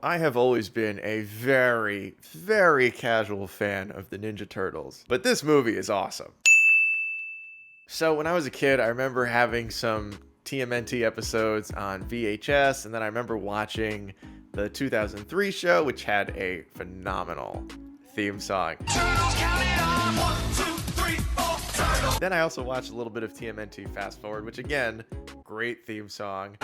I have always been a very, very casual fan of the Ninja Turtles, but this movie is awesome. So when I was a kid, I remember having some TMNT episodes on VHS, and then I remember watching the 2003 show, which had a phenomenal theme song. Then I also watched a little bit of TMNT Fast Forward, which again, great theme song.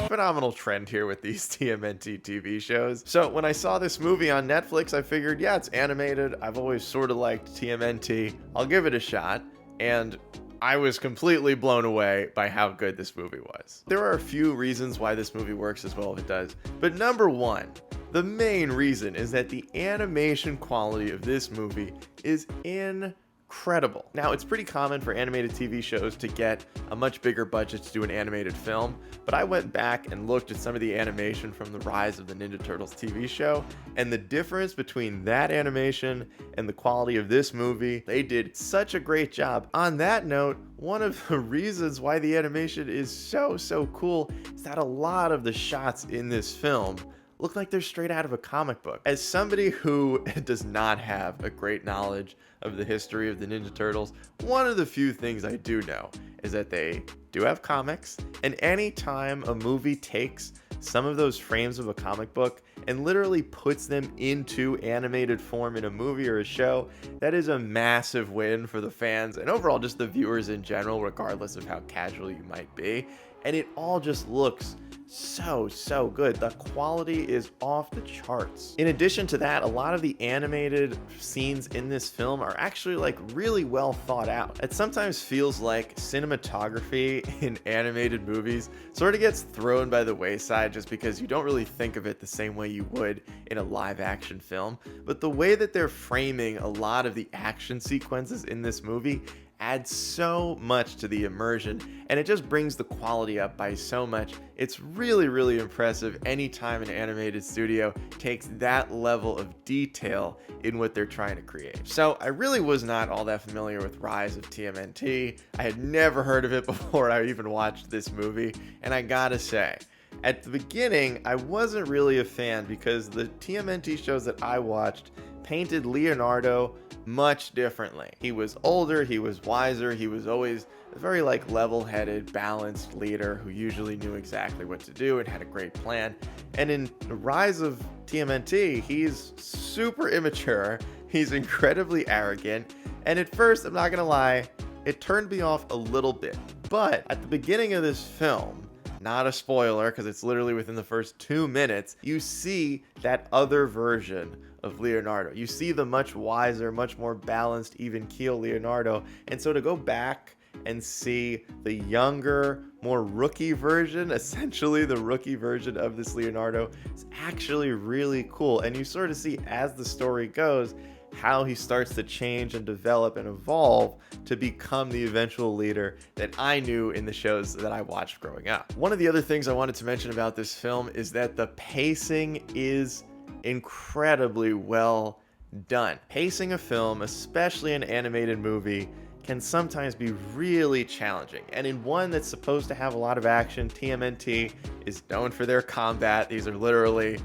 Phenomenal trend here with these TMNT TV shows. So when I saw this movie on Netflix, I figured, yeah, it's animated. I've always sort of liked TMNT. I'll give it a shot. And I was completely blown away by how good this movie was. There are a few reasons why this movie works as well as it does. But number one, the main reason is that the animation quality of this movie is incredible. Now, it's pretty common for animated TV shows to get a much bigger budget to do an animated film, but I went back and looked at some of the animation from the Rise of the Ninja Turtles TV show, and the difference between that animation and the quality of this movie, they did such a great job. On that note, one of the reasons why the animation is so cool is that a lot of the shots in this film look like they're straight out of a comic book. As somebody who does not have a great knowledge of the history of the Ninja Turtles, one of the few things I do know is that they do have comics, and anytime a movie takes some of those frames of a comic book and literally puts them into animated form in a movie or a show, that is a massive win for the fans and overall just the viewers in general, regardless of how casual you might be. And it all just looks so good. The quality is off the charts. In addition to that, a lot of the animated scenes in this film are actually like really well thought out. It sometimes feels like cinematography in animated movies sort of gets thrown by the wayside just because you don't really think of it the same way you would in a live action film. But the way that they're framing a lot of the action sequences in this movie adds so much to the immersion, and it just brings the quality up by so much. It's really impressive anytime an animated studio takes that level of detail in what they're trying to create. So I really was not all that familiar with Rise of TMNT. I had never heard of it before I even watched this movie, and I gotta say, at the beginning, I wasn't really a fan because the TMNT shows that I watched painted Leonardo much differently. He was older, he was wiser, he was always a very level-headed, balanced leader who usually knew exactly what to do and had a great plan. And in the Rise of TMNT, he's super immature, he's incredibly arrogant, and at first, I'm not gonna lie, it turned me off a little bit. But at the beginning of this film, not a spoiler because it's literally within the first 2 minutes, you see that other version of Leonardo. You see the much wiser, much more balanced, even keel Leonardo. And so to go back and see the younger, more rookie version, essentially the rookie version of this Leonardo, is actually really cool. And you sort of see as the story goes, how he starts to change and develop and evolve to become the eventual leader that I knew in the shows that I watched growing up. One of the other things I wanted to mention about this film is that the pacing is incredibly well done. Pacing a film, especially an animated movie, can sometimes be really challenging. And in one that's supposed to have a lot of action, TMNT is known for their combat. These are literally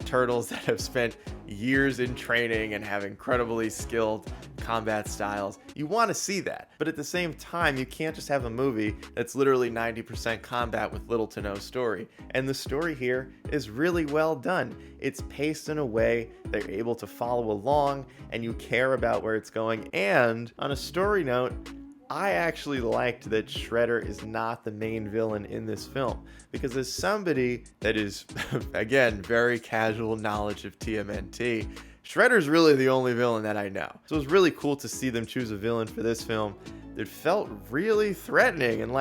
turtles that have spent years in training and have incredibly skilled combat styles. You want to see that, but at the same time, you can't just have a movie that's literally 90% combat with little to no story. And the story here is really well done. It's paced in a way that you're able to follow along and you care about where it's going. And on a story note, I actually liked that Shredder is not the main villain in this film, because as somebody that is, again, very casual knowledge of TMNT, Shredder's really the only villain that I know. So it was really cool to see them choose a villain for this film that felt really threatening, and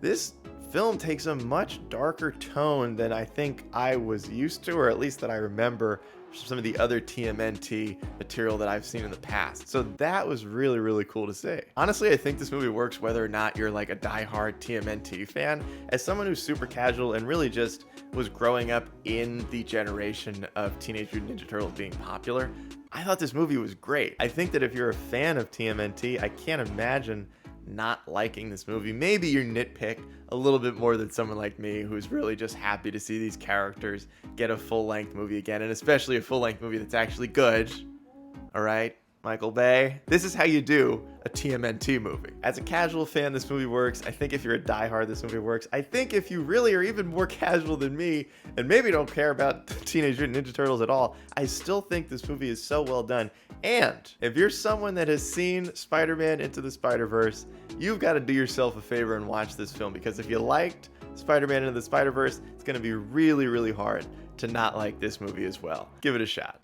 this film takes a much darker tone than I think I was used to, or at least that I remember some of the other TMNT material that I've seen in the past. So that was really cool to see. Honestly, I think this movie works whether or not you're a diehard TMNT fan. As someone who's super casual and really just was growing up in the generation of Teenage Mutant Ninja Turtles being popular, I thought this movie was great. I think that if you're a fan of TMNT, I can't imagine not liking this movie. Maybe you nitpick a little bit more than someone like me who's really just happy to see these characters get a full-length movie again, and especially a full-length movie that's actually good. All right, Michael Bay, this is how you do a TMNT movie. As a casual fan, this movie works. I think if you're a diehard, this movie works. I think if you really are even more casual than me and maybe don't care about Teenage Mutant Ninja Turtles at all, I still think this movie is so well done. And if you're someone that has seen Spider-Man Into the Spider-Verse, you've got to do yourself a favor and watch this film, because if you liked Spider-Man Into the Spider-Verse, it's going to be really, really hard to not like this movie as well. Give it a shot.